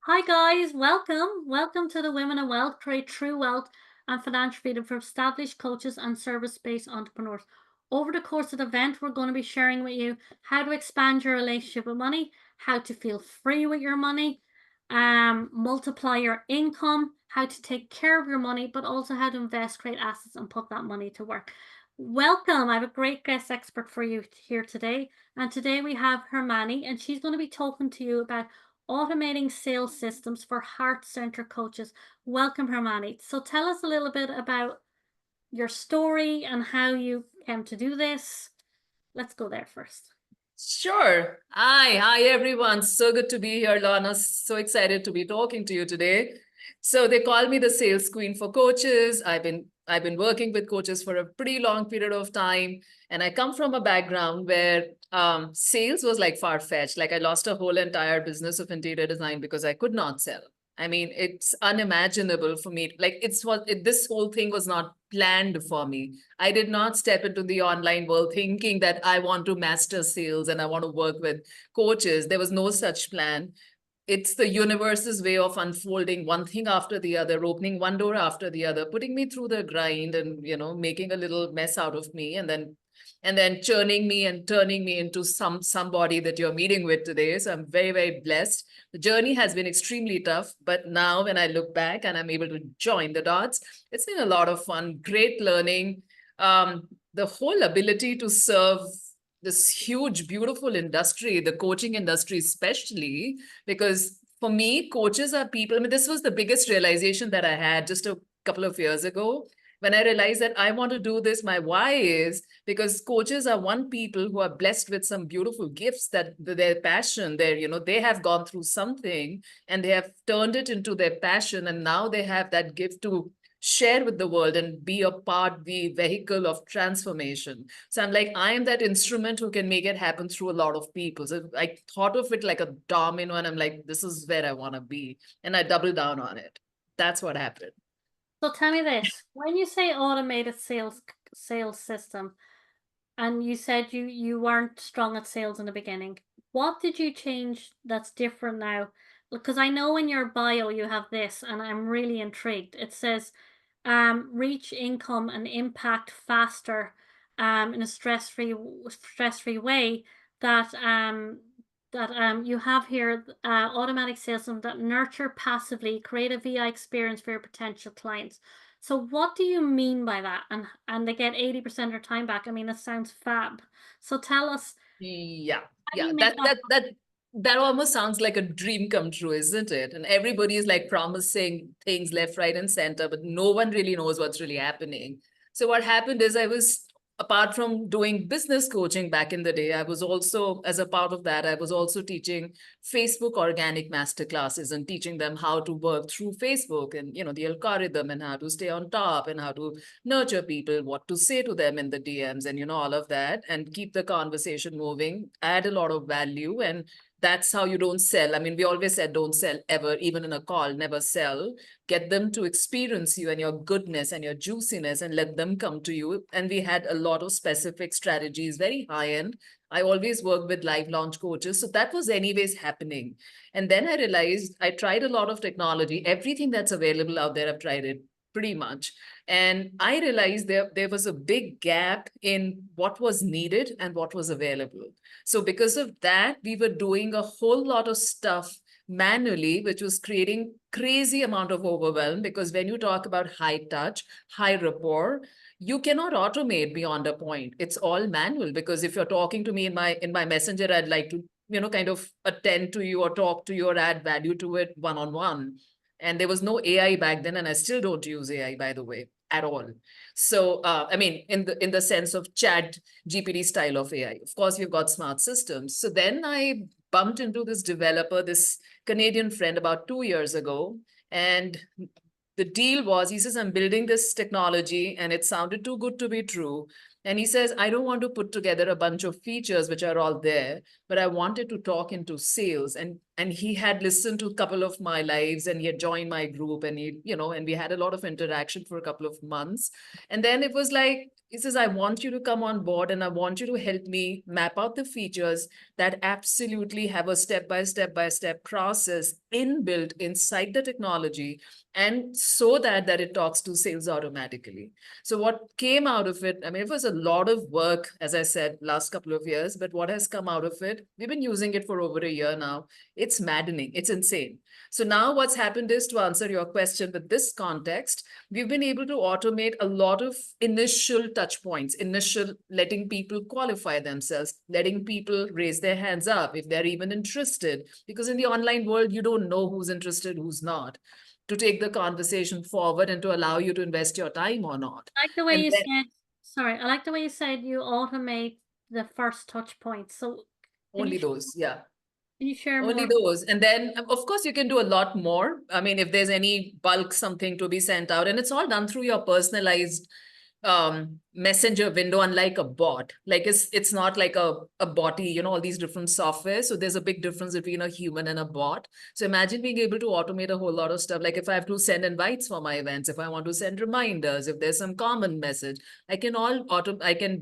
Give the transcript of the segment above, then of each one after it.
Hi guys, welcome. Welcome to the Women in Wealth, Create True Wealth and Financial Freedom for established coaches and service-based entrepreneurs. Over the course of the event, we're going to be sharing with you how to expand your relationship with money, how to feel free with your money, multiply your income, how to take care of your money, but also how to invest, create assets, and put that money to work. Welcome. I have a great guest expert for you here today. And today we have Himani, and she's going to be talking to you about automating sales systems for heart-centered coaches. Welcome, Himani. So tell us a little bit about your story and how you came to do this. Let's go there first. Sure. Hi, everyone. So good to be here, Lorna. So excited to be talking to you today. So they call me the sales queen for coaches. I've been working with coaches for a pretty long period of time, and I come from a background where sales was like far-fetched. Like I lost a whole entire business of interior design because I could not sell. I mean, it's unimaginable for me. Like this whole thing was not planned for me. I did not step into the online world thinking that I want to master sales and I want to work with coaches. There was no such plan. It's the universe's way of unfolding one thing after the other, opening one door after the other, putting me through the grind and, making a little mess out of me and then churning me and turning me into somebody that you're meeting with today. So I'm very, very blessed. The journey has been extremely tough, but now when I look back and I'm able to join the dots, it's been a lot of fun, great learning. The whole ability to serve this huge, beautiful industry, the coaching industry, especially because for me, coaches are people. I mean, this was the biggest realization that I had just a couple of years ago when I realized that I want to do this. My why is because coaches are one people who are blessed with some beautiful gifts that their passion, they have gone through something and they have turned it into their passion. And now they have that gift to share with the world and be a part, the vehicle of transformation. So I'm like, I am that instrument who can make it happen through a lot of people. So I thought of it like a domino and I'm like, this is where I want to be. And I doubled down on it. That's what happened. So tell me this, when you say automated sales system, and you said you weren't strong at sales in the beginning, what did you change that's different now? Because I know in your bio you have this, and I'm really intrigued. It says, reach income and impact faster, in a stress-free way. That you have here, automatic sales system that nurture passively, create a VI experience for your potential clients. So what do you mean by that? And they get 80% of their time back. I mean, that sounds fab. So tell us, Yeah, how do yeah. you make That that that that that almost sounds like a dream come true, isn't it? And everybody is like promising things left, right, and center, but no one really knows what's really happening. So what happened is apart from doing business coaching back in the day, I was also, as a part of that, I was also teaching Facebook organic master classes and teaching them how to work through Facebook and, the algorithm and how to stay on top and how to nurture people, what to say to them in the DMs and, all of that and keep the conversation moving, add a lot of value. And that's how you don't sell. I mean, we always said don't sell ever, even in a call, never sell. Get them to experience you and your goodness and your juiciness and let them come to you. And we had a lot of specific strategies, very high end. I always work with live launch coaches. So that was anyways happening. And then I realized I tried a lot of technology. Everything that's available out there, I've tried it pretty much. And I realized there was a big gap in what was needed and what was available. So because of that, we were doing a whole lot of stuff manually, which was creating crazy amount of overwhelm because when you talk about high touch, high rapport, you cannot automate beyond a point. It's all manual because if you're talking to me in my messenger, I'd like to, kind of attend to you or talk to you or add value to it one-on-one. And there was no AI back then, and I still don't use AI, by the way, at all. So, I mean, in the sense of Chat GPT style of AI. Of course, we've got smart systems. So then I bumped into this developer, this Canadian friend, about 2 years ago, and the deal was, he says, I'm building this technology, and it sounded too good to be true. And he says, I don't want to put together a bunch of features which are all there, but I wanted to talk into sales. And he had listened to a couple of my lives, and he had joined my group, and and we had a lot of interaction for a couple of months. And then it was like, he says, I want you to come on board and I want you to help me map out the features that absolutely have a step-by-step process inbuilt inside the technology, and so that it talks to sales automatically. So what came out of it, I mean, it was a lot of work, as I said, last couple of years, but what has come out of it, we've been using it for over a year now. It's maddening. It's insane. So now what's happened is, to answer your question with this context, we've been able to automate a lot of initial touch points, initial letting people qualify themselves, letting people raise their hands up if they're even interested, because in the online world, you don't know who's interested, who's not, to take the conversation forward and to allow you to invest your time or not. I like the way And you then said, sorry, I like the way you said you automate the first touch point. So can only those, yeah. you share Only more? those. And then, of course, you can do a lot more. I mean, if there's any bulk something to be sent out, and it's all done through your personalized messenger window, unlike a bot. Like it's not like a botty, all these different software. So there's a big difference between a human and a bot. So imagine being able to automate a whole lot of stuff. Like if I have to send invites for my events, if I want to send reminders, if there's some common message, I can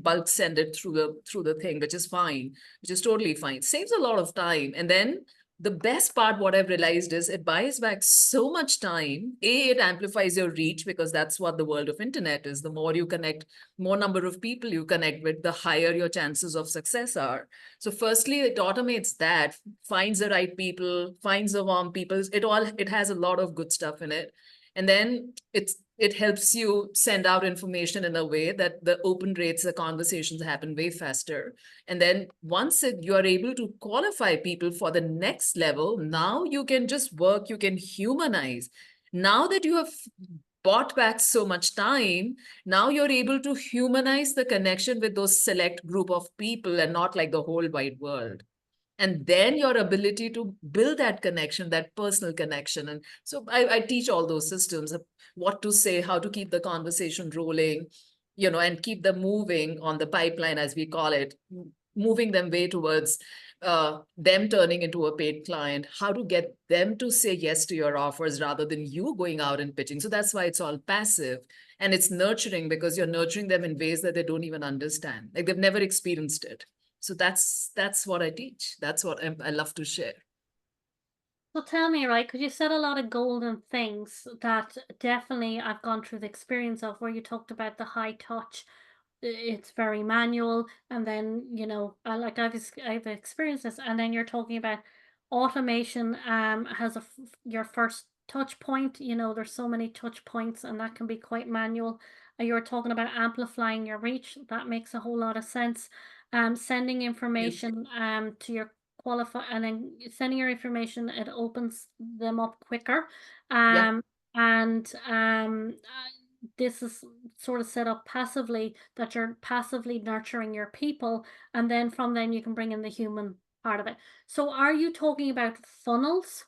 bulk send it through the thing, which is fine, which is totally fine. Saves a lot of time. And then the best part, what I've realized, is it buys back so much time. It amplifies your reach, because that's what the world of internet is. The more you connect, more number of people you connect with, the higher your chances of success are. So firstly, it automates that, finds the right people, finds the warm people. It has a lot of good stuff in it. And then it helps you send out information in a way that the open rates, the conversations happen way faster. And then once you are able to qualify people for the next level, now you can just work, you can humanize. Now that you have bought back so much time, now you're able to humanize the connection with those select group of people, and not like the whole wide world. And then your ability to build that connection, that personal connection. And so I teach all those systems of what to say, how to keep the conversation rolling, and keep them moving on the pipeline, as we call it, moving them way towards them turning into a paid client, how to get them to say yes to your offers rather than you going out and pitching. So that's why it's all passive, and it's nurturing, because you're nurturing them in ways that they don't even understand. Like they've never experienced it. So that's what I teach. That's what I love to share. So tell me, right, because you said a lot of golden things that definitely I've gone through the experience of, where you talked about the high touch. It's very manual, and then like I've experienced this, and then you're talking about automation has your first touch point. There's so many touch points, and that can be quite manual. You're talking about amplifying your reach. That makes a whole lot of sense. Sending Yeah. information to your qualify, and then sending your information, it opens them up quicker. Yeah. And this is sort of set up passively, that you're passively nurturing your people, and then from then you can bring in the human part of it. So are you talking about funnels?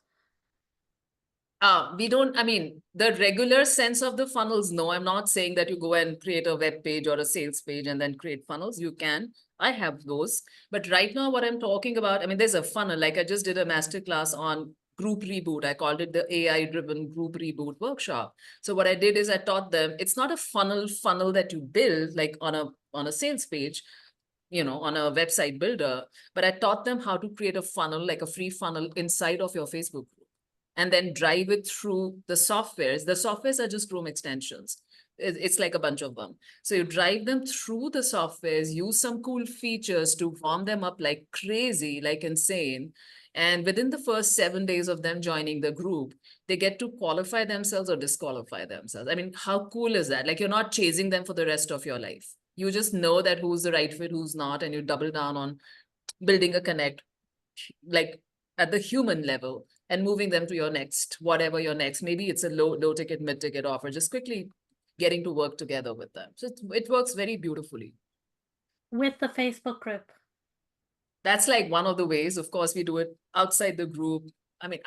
We don't, I mean, the regular sense of the funnels, no, I'm not saying that you go and create a web page or a sales page and then create funnels. You can. I have those. But right now, what I'm talking about, I mean, there's a funnel. Like I just did a masterclass on group reboot. I called it the AI-driven group reboot workshop. So what I did is I taught them, it's not a funnel that you build like on a sales page, on a website builder, but I taught them how to create a funnel, like a free funnel inside of your Facebook group, and then drive it through the softwares. The softwares are just Chrome extensions. It's like a bunch of them. So you drive them through the softwares, use some cool features to warm them up like crazy, like insane. And within the first 7 days of them joining the group, they get to qualify themselves or disqualify themselves. I mean, how cool is that? Like you're not chasing them for the rest of your life. You just know that who's the right fit, who's not, and you double down on building a connect, like at the human level, and moving them to your next, whatever your next, maybe it's a low ticket, mid ticket offer, just quickly getting to work together with them. So it works very beautifully. With the Facebook group? That's like one of the ways. Of course, we do it outside the group. I mean,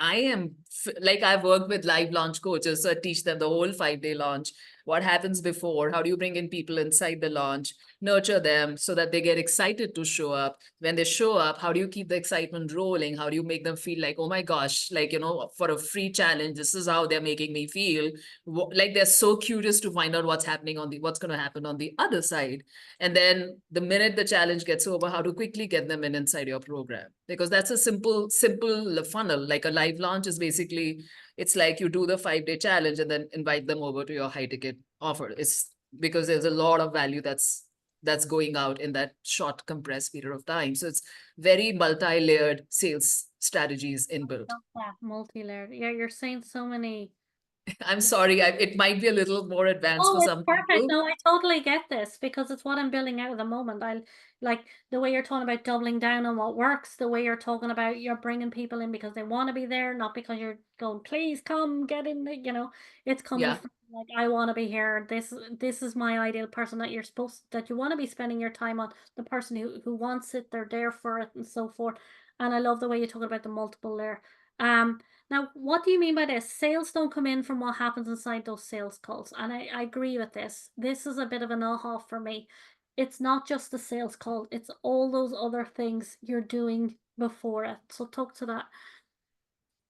like I've worked with live launch coaches, so I teach them the whole 5-day launch. What happens before? How do you bring in people inside the launch, nurture them so that they get excited to show up? When they show up, how do you keep the excitement rolling? How do you make them feel like, oh my gosh, like, for a free challenge, this is how they're making me feel. Like they're so curious to find out what's going to happen on the other side. And then the minute the challenge gets over, how to quickly get them in inside your program. Because that's a simple funnel. Like a live launch is basically, it's like you do the 5-day challenge and then invite them over to your high ticket offer. It's because there's a lot of value that's going out in that short compressed period of time. So it's very multi-layered sales strategies inbuilt. Yeah, multi-layered. Yeah, you're saying so many. I'm sorry, it might be a little more advanced for Oh, it's some perfect. people. No, I totally get this because it's what I'm building out at the moment. I like the way you're talking about doubling down on what works, the way you're talking about you're bringing people in because they want to be there, not because you're going, please come get in, it's coming Yeah. from like, I want to be here. This is my ideal person that that you want to be spending your time on, the person who wants it, they're there for it and so forth. And I love the way you talk about the multiple layer. Um, Now, what do you mean by this? Sales don't come in from what happens inside those sales calls. And I agree with this. This is a bit of an aha for me. It's not just the sales call, it's all those other things you're doing before it. So talk to that.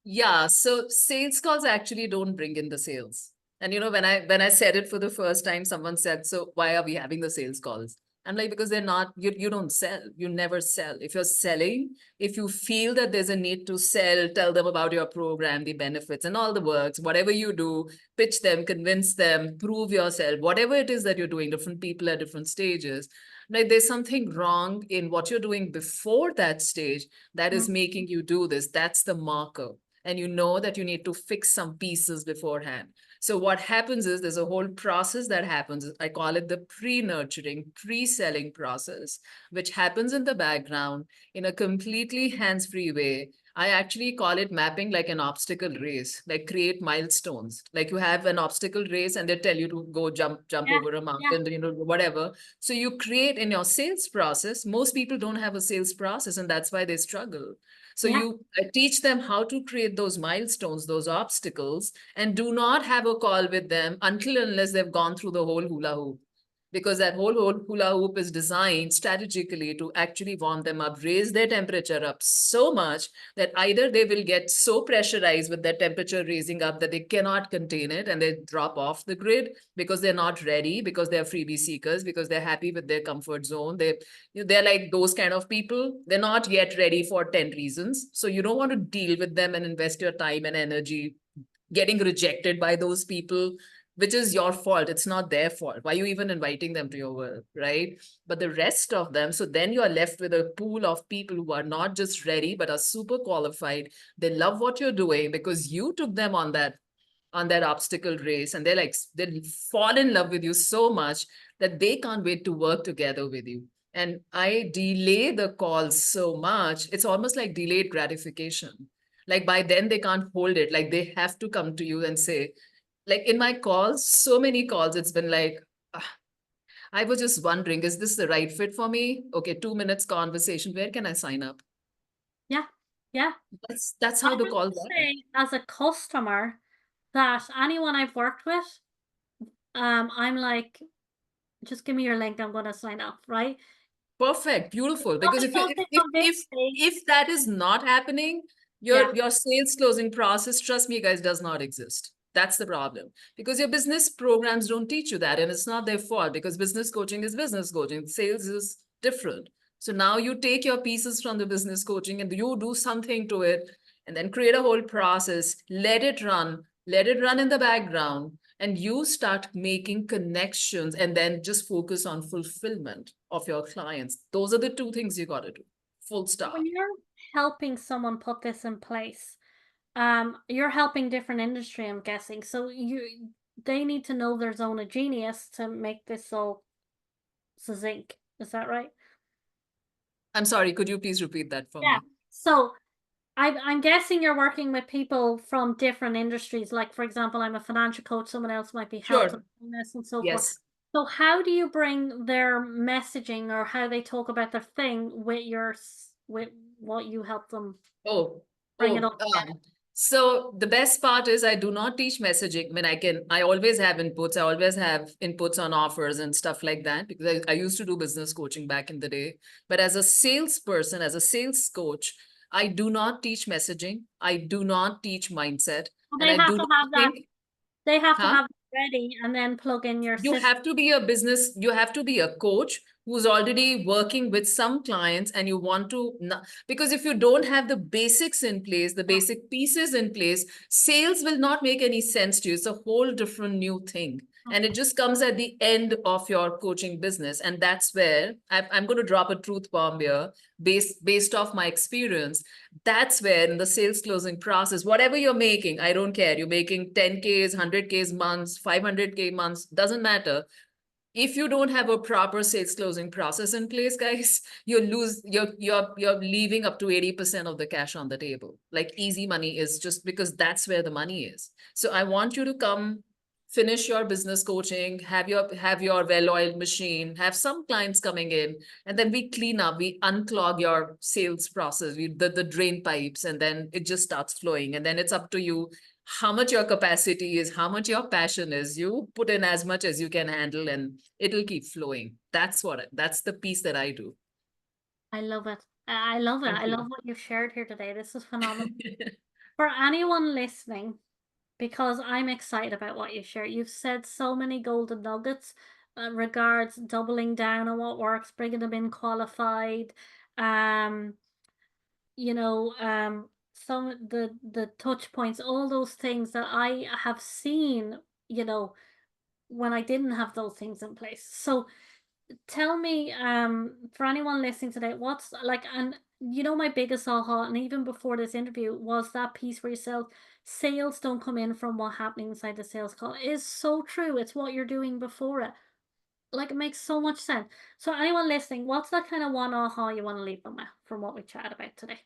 Yeah, so sales calls actually don't bring in the sales. And when I said it for the first time, someone said, "So why are we having the sales calls?" I'm like, because they're not, you don't sell. You never sell. If you're selling, if you feel that there's a need to sell, tell them about your program, the benefits and all the works, whatever you do, pitch them, convince them, prove yourself, whatever it is that you're doing, different people at different stages. Like there's something wrong in what you're doing before that stage that is Mm. making you do this. That's the marker, and you know that you need to fix some pieces beforehand. So what happens is there's a whole process that happens. I call it the pre-nurturing, pre-selling process, which happens in the background in a completely hands-free way. I actually call it mapping like an obstacle race, like create milestones. Like you have an obstacle race and they tell you to go jump Yeah, over a yeah, mountain, whatever. So you create in your sales process. Most people don't have a sales process, and that's why they struggle. So yeah. you teach them how to create those milestones, those obstacles, and do not have a call with them until unless they've gone through the whole hula hoop. Because that whole hula hoop is designed strategically to actually warm them up, raise their temperature up so much that either they will get so pressurized with their temperature raising up that they cannot contain it and they drop off the grid because they're not ready, because they're freebie seekers, because they're happy with their comfort zone. They're like those kind of people. They're not yet ready for 10 reasons. So you don't want to deal with them and invest your time and energy getting rejected by those people, which is your fault. It's not their fault. Why are you even inviting them to your work, right? But the rest of them, so then you are left with a pool of people who are not just ready, but are super qualified. They love what you're doing because you took them on that obstacle race, and they fall in love with you so much that they can't wait to work together with you. And I delay the calls so much, it's almost like delayed gratification. Like by then they can't hold it, like they have to come to you and say, like in my calls, so many calls, it's been like, "Ah, I was just wondering, is this the right fit for me? Okay, 2 minutes conversation, where can I sign up?" Yeah, yeah. That's I how the have call to went. say, as a customer, that anyone I've worked with, I'm like, just give me your link, I'm gonna sign up, right? Perfect, beautiful. Not Because if you because they if convinced me. if that is not happening, Yeah, your sales closing process, trust me, guys, does not exist. That's the problem. Because your business programs don't teach you that, and it's not their fault because business coaching is business coaching. Sales is different. So now you take your pieces from the business coaching and you do something to it, and then create a whole process, let it run in the background, and you start making connections and then just focus on fulfillment of your clients. Those are the two things you got to do. Full when stop. you're helping someone put this in place, you're helping different industry, I'm guessing. So they need to know their zone of genius to make this all zinc. Is that right? I'm sorry, could you please repeat that for Yeah. me? So I'm guessing you're working with people from different industries. Like, for example, I'm a financial coach, someone else might be health and Sure. wellness and so forth. Yes. So how do you bring their messaging or how they talk about their thing with with what you help them Oh, bring it all oh, together? So the best part is I do not teach messaging. I mean, I always have inputs. I always have inputs on offers and stuff like that because I used to do business coaching back in the day. But as a salesperson, as a sales coach, I do not teach messaging. I do not teach mindset. Well, And they I have do to not have that. think, They have to huh? have it ready and then plug in your You system. have to be a business, you have to be a coach who's already working with some clients and you want to because if you don't have the basics in place, the Yeah. basic pieces in place, sales will not make any sense to you. It's a whole different new thing, and it Okay. just comes at the end of your coaching business. And that's where I'm going to drop a truth bomb here based off my experience. That's where in the sales closing process, whatever you're making, I don't care, you're making 10Ks, 100Ks months, 500K months, doesn't matter. If you don't have a proper sales closing process in place, guys, you're leaving up to 80% of the cash on the table. Like easy money is just because that's where the money is. So I want you to come finish your business coaching, have your well-oiled machine, have some clients coming in, and then we clean up, we unclog your sales process, the drain pipes, and then it just starts flowing. And then it's up to you how much your capacity is, how much your passion is. You put in as much as you can handle and it'll keep flowing. That's the piece that I do. I love it. I love it. Thank I love you. what you've shared here today. This is phenomenal. For anyone listening, because I'm excited about what you share. You've said so many golden nuggets regards doubling down on what works, bringing them in qualified, um, some the touch points, all those things that I have seen, you know, when I didn't have those things in place. So tell me, for anyone listening today, what's like, and my biggest aha, and even before this interview, was that piece where you said sales don't come in from what happening inside the sales call. It is so true. It's what you're doing before it. Like, it makes so much sense. So anyone listening, what's that kind of one aha you want to leave them with from what we chatted about today?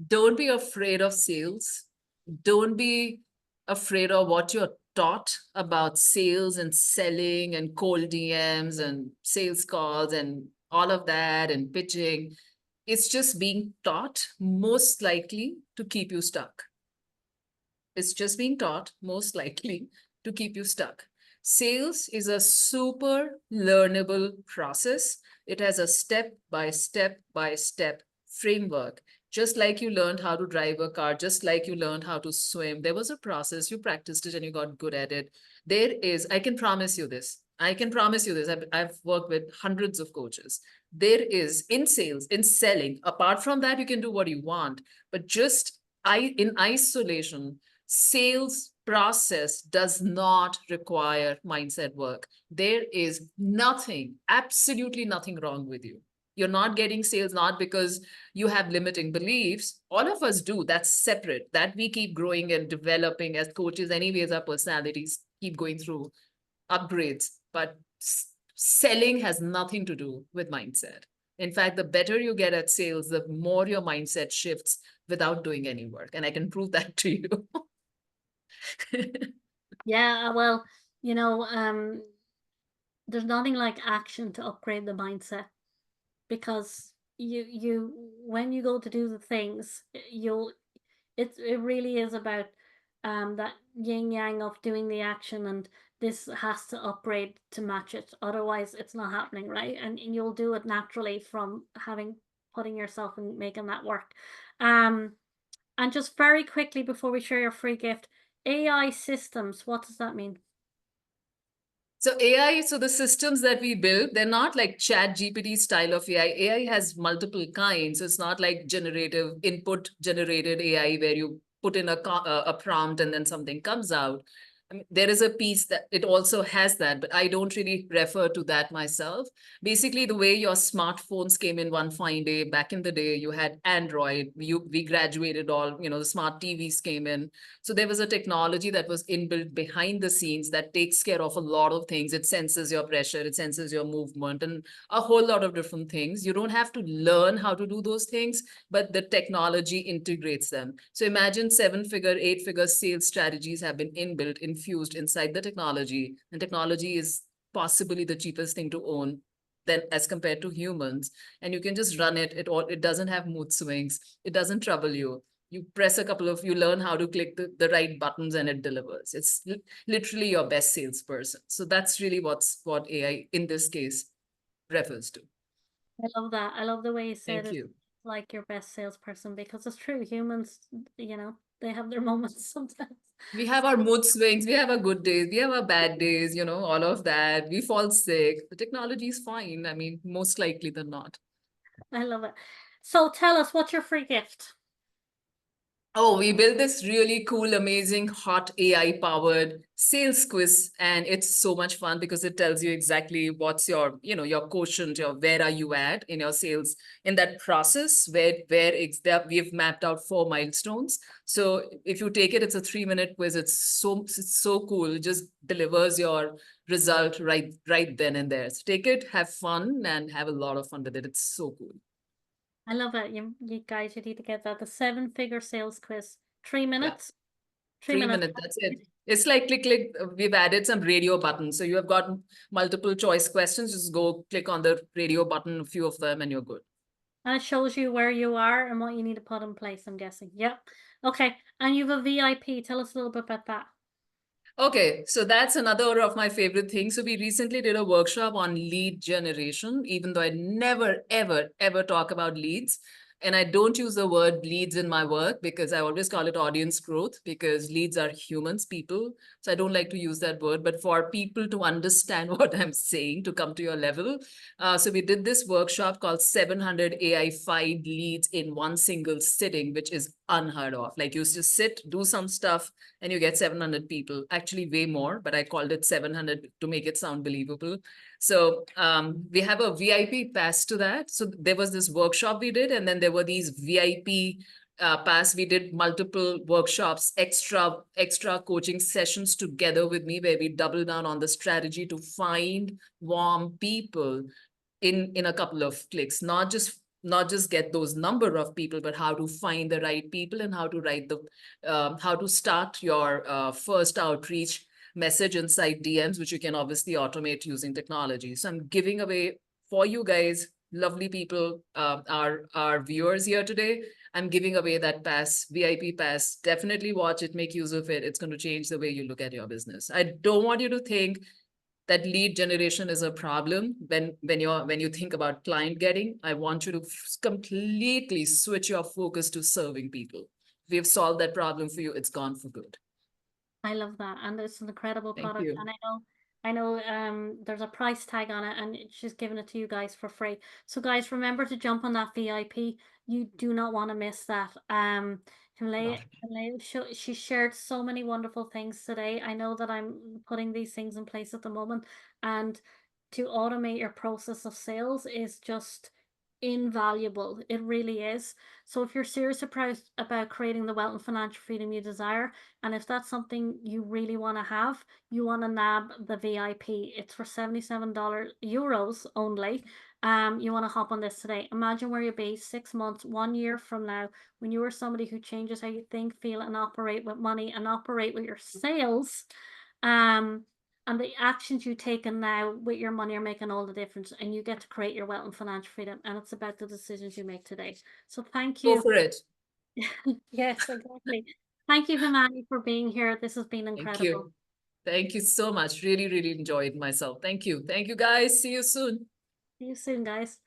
Don't be afraid of sales. Don't be afraid of what you're taught about sales and selling and cold DMs and sales calls and all of that and pitching. It's just being taught most likely to keep you stuck. It's just being taught most likely to keep you stuck. Sales is a super learnable process. It has a step by step by step framework. Just like you learned how to drive a car, just like you learned how to swim, there was a process, you practiced it and you got good at it. There is, I can promise you this. I can promise you this. I've worked with hundreds of coaches. There is in sales, in selling, apart from that, you can do what you want, but just in isolation, sales process does not require mindset work. There is nothing, absolutely nothing wrong with you. You're not getting sales not because you have limiting beliefs. All of us do. That's separate. That we keep growing and developing as coaches. Anyways, our personalities keep going through upgrades. But selling has nothing to do with mindset. In fact, the better you get at sales, the more your mindset shifts without doing any work. And I can prove that to you. Yeah, well, you know, um, there's nothing like action to upgrade the mindset, because you when you go to do the things, you'll it really is about that yin yang of doing the action, and this has to upgrade to match it, otherwise it's not happening, right? And you'll do it naturally from having putting yourself and making that work. um and just very quickly before we share your free gift, AI systems, what does that mean? So AI, so the systems that we build, they're not like chat GPT style of AI. AI has multiple kinds. So it's not like generative input generated AI where you put in a prompt and then something comes out. I mean, there is a piece that it also has that, but I don't really refer to that myself. Basically, the way your smartphones came in one fine day, back in the day, you had Android, we graduated all, the smart TVs came in. So there was a technology that was inbuilt behind the scenes that takes care of a lot of things. It senses your pressure, it senses your movement, and a whole lot of different things. You don't have to learn how to do those things, but the technology integrates them. So imagine 7-figure, 8-figure sales strategies have been inbuilt, infused inside the technology. And technology is possibly the cheapest thing to own than as compared to humans. And you can just run it. It doesn't have mood swings. It doesn't trouble you. You press a couple of, you learn how to click the right buttons and it delivers. It's literally your best salesperson. So that's really what AI in this case refers to. I love that. I love the way you said Thank it, you. like your best salesperson, because it's true. Humans, they have their moments sometimes. We have our mood swings, we have our good days, we have our bad days, all of that. We fall sick. The technology is fine. I mean, most likely than not. I love it. So tell us, what's your free gift? Oh, we built this really cool, amazing, hot AI powered sales quiz. And it's so much fun because it tells you exactly what's your quotient, where are you at in your sales in that process where it's there. We've mapped out 4 milestones. So if you take it, it's a 3-minute quiz. It's so cool. It just delivers your result right then and there. So take it, have fun, and have a lot of fun with it. It's so cool. I love it. You guys, you need to get that. The 7-figure sales quiz. Three Yeah. minutes. Three Three minutes. minutes, that's it. It's like click. We've added some radio buttons. So you have got multiple choice questions. Just go click on the radio button, a few of them, and you're good. And it shows you where you are and what you need to put in place, I'm guessing. Yep. Okay. And you have a VIP. Tell us a little bit about that. Okay, so that's another of my favorite things. So we recently did a workshop on lead generation, even though I never, ever, ever talk about leads. And I don't use the word leads in my work because I always call it audience growth because leads are humans, people. So I don't like to use that word, but for people to understand what I'm saying, to come to your level. So we did this workshop called 700 AI-fied leads in one single sitting, which is unheard of. Like you just sit, do some stuff, and you get 700 people, actually way more, but I called it 700 to make it sound believable. So we have a VIP pass to that. So there was this workshop we did, and then there were these VIP pass. We did multiple workshops, extra coaching sessions together with me, where we double down on the strategy to find warm people in a couple of clicks, not just get those number of people, but how to find the right people and how to start your first outreach message inside DMs, which you can obviously automate using technology. So I'm giving away for you guys, lovely people, our viewers here today. I'm giving away that pass, VIP pass. Definitely watch it, make use of it. It's going to change the way you look at your business. I don't want you to think that lead generation is a problem when you think about client getting. I want you to completely switch your focus to serving people. We've solved that problem for you. It's gone for good. I love that, and it's an incredible Thank product. you. And I know, there's a price tag on it, and she's giving it to you guys for free. So, guys, remember to jump on that VIP. You do not want to miss that. Not Himalaya, she shared so many wonderful things today. I know that I'm putting these things in place at the moment, and to automate your process of sales is just invaluable. It really is. So if you're serious about creating the wealth and financial freedom you desire, and if that's something you really want to have, you want to nab the VIP. It's for €77 euros only. You want to hop on this today. Imagine where you'll be 6 months, 1 year from now, when you are somebody who changes how you think, feel, and operate with money and operate with your sales. And the actions you taken now with your money are making all the difference, and you get to create your wealth and financial freedom. And it's about the decisions you make today. So thank go you. for it. Yes, exactly. Thank you, Himani, for being here. This has been Thank incredible. you. Thank you so much. Really, really enjoyed myself. Thank you. Thank you, guys. See you soon. See you soon, guys.